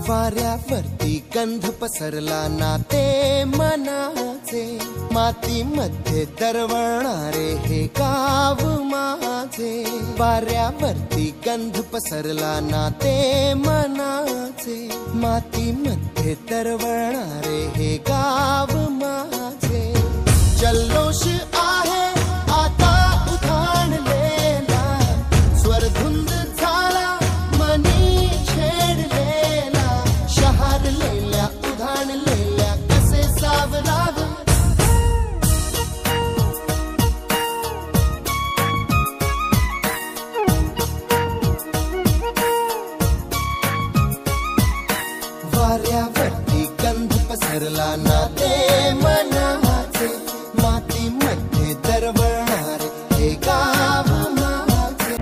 वाऱ्यावरती गंध पसरला नाते मनाचे, मातीमध्ये दरवळणारे हे गाव माझे. वाऱ्यावरती गंध पसरला नाते मनाचे, मातीमध्ये दरवळणारे हे गाव माझे. जल्लोष आहे आता उधाणलेला, स्वरधुंद झाला मनी छेडलेला. शहारलेल्या उधाणलेल्या कसे सावराव. वाऱ्यावरती गंध पसरला नाते मनाचे, मातीमध्ये दरवळणारे हे गाव माझे.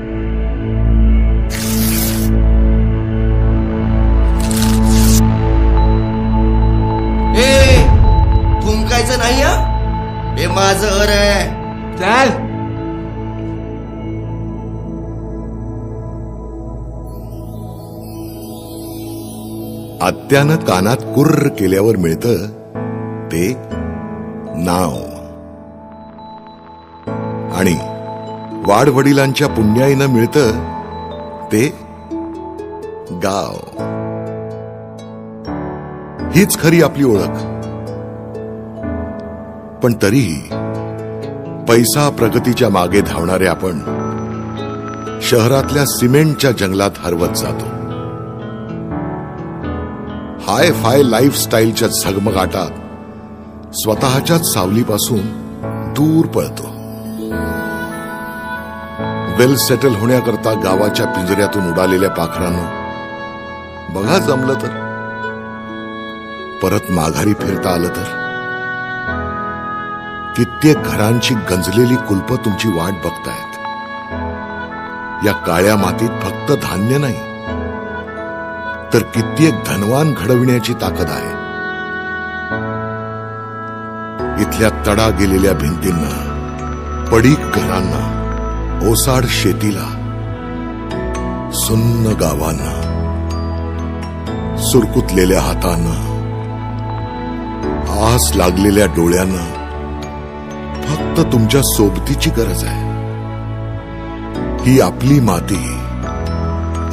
थुंकायचं नाही हा, हे माझं घर आहे. चल. आत्यानं कानात कुर्र केल्यावर मिळतं ते नाव, आणि वाडवडिलांच्या पुण्याईनं मिळतं ते गाव. हीच खरी आपली ओळख. पण तरीही पैसा प्रगतीच्या मागे धावणारे आपण शहरातल्या सिमेंटच्या जंगलात हरवत जातो. हाय फाय लाईफस्टाईलच्या झगमगाटात स्वतःच्याच सावलीपासून दूर पळतो. वेल सेटल होण्याकरता गावाच्या पिंजऱ्यातून उडालेल्या पाखरांनो, बघा जमलं तर परत माघारी फिरता आलं तर. कित्येक घरांची गंजलेली कुलप तुमची वाट बघतायत. या काळ्या मातीत फक्त धान्य नाही, तर कित्येक धनवान घडविण्याची ताकद आहे. इथल्या तडा गेलेल्या भिंतींना, पडीक घरांना, ओसाड शेतीला, सुन्न गावांना, सुरकुतलेल्या हातांना, आस लागलेल्या डोळ्यांना फक्त तुमच्या सोबतीची गरज आहे. ही आपली माती,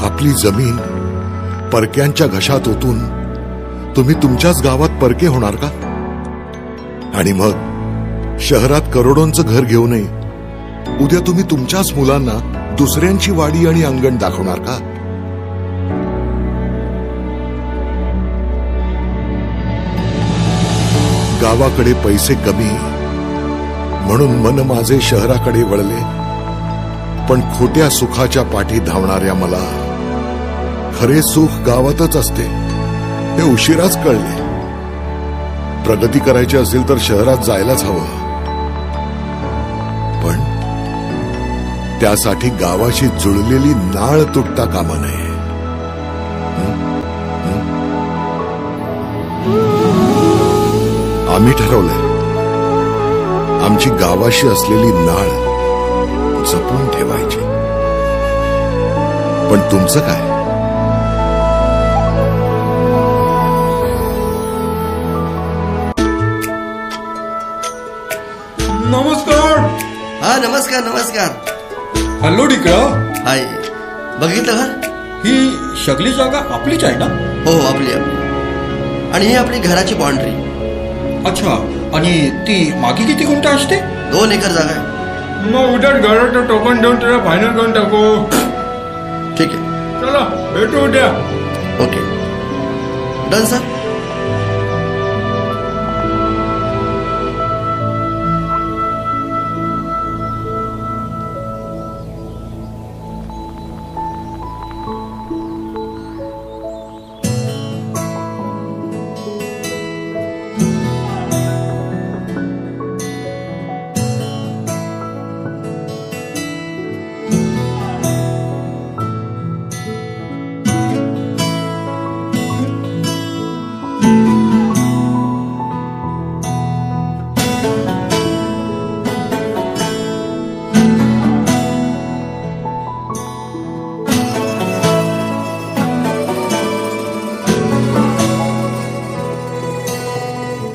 आपली जमीन परक्यांच्या घशात ओतून तुम्ही तुमच्याच गावात परके होणार का? आणि मग शहरात करोडोंचं घर घेऊनही उद्या तुम्ही तुमच्याच मुलांना दुसऱ्यांची वाडी आणि अंगण दाखवणार का? गावाकडे पैसे कमी म्हणून मन माझे शहराकडे वळले. पण खोट्या सुखाच्या पाठी धावणाऱ्या मला खरे सुख गावातच असते हे उशिराच कळले. प्रगती करायची असेल तर शहरात जायलाच हवं, पण त्यासाठी गावाशी जुळलेली नाळ तुटता कामा नये. आम्ही ठरवलंय आमची गावाशी असलेली नाळ जपून ठेवायची. पण तुमचं काय? नमस्कार. हा नमस्कार नमस्कार. हॅलो डिकळा. हाय, बघितलं घर? ही सगळी जागा आपलीच आहे ना? हो आपली आपली. आणि ही आपली घराची बाउंड्री. अच्छा. आणि ती मागे किती गुंठ असते? 2 एकर जागा आहे. मग उद्याच घराचं टोकन देऊन त्याला फायनल करून टाकू. ठीक आहे. चला भेटू उद्या. Okay done sir.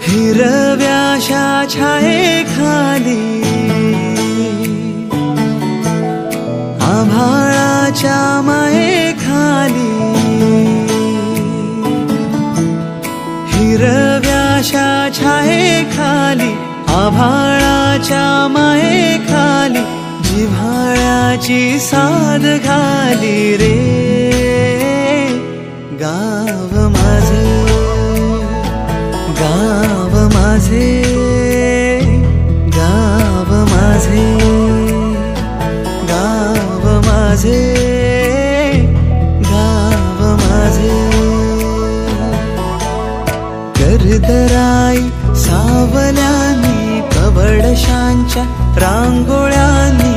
हिरव्याशा छायेखाली आभाळाच्या मायेखाली हिरव्याशा छायेखाली आभाळाच्या मायेखाली जिव्हाळ्याची साद घाली रे गाव माझे गाव माझे गाव माझे गाव माझे गाव माझे कर्दराई सावल्यानी कवडशांच्या रांगोळ्यांनी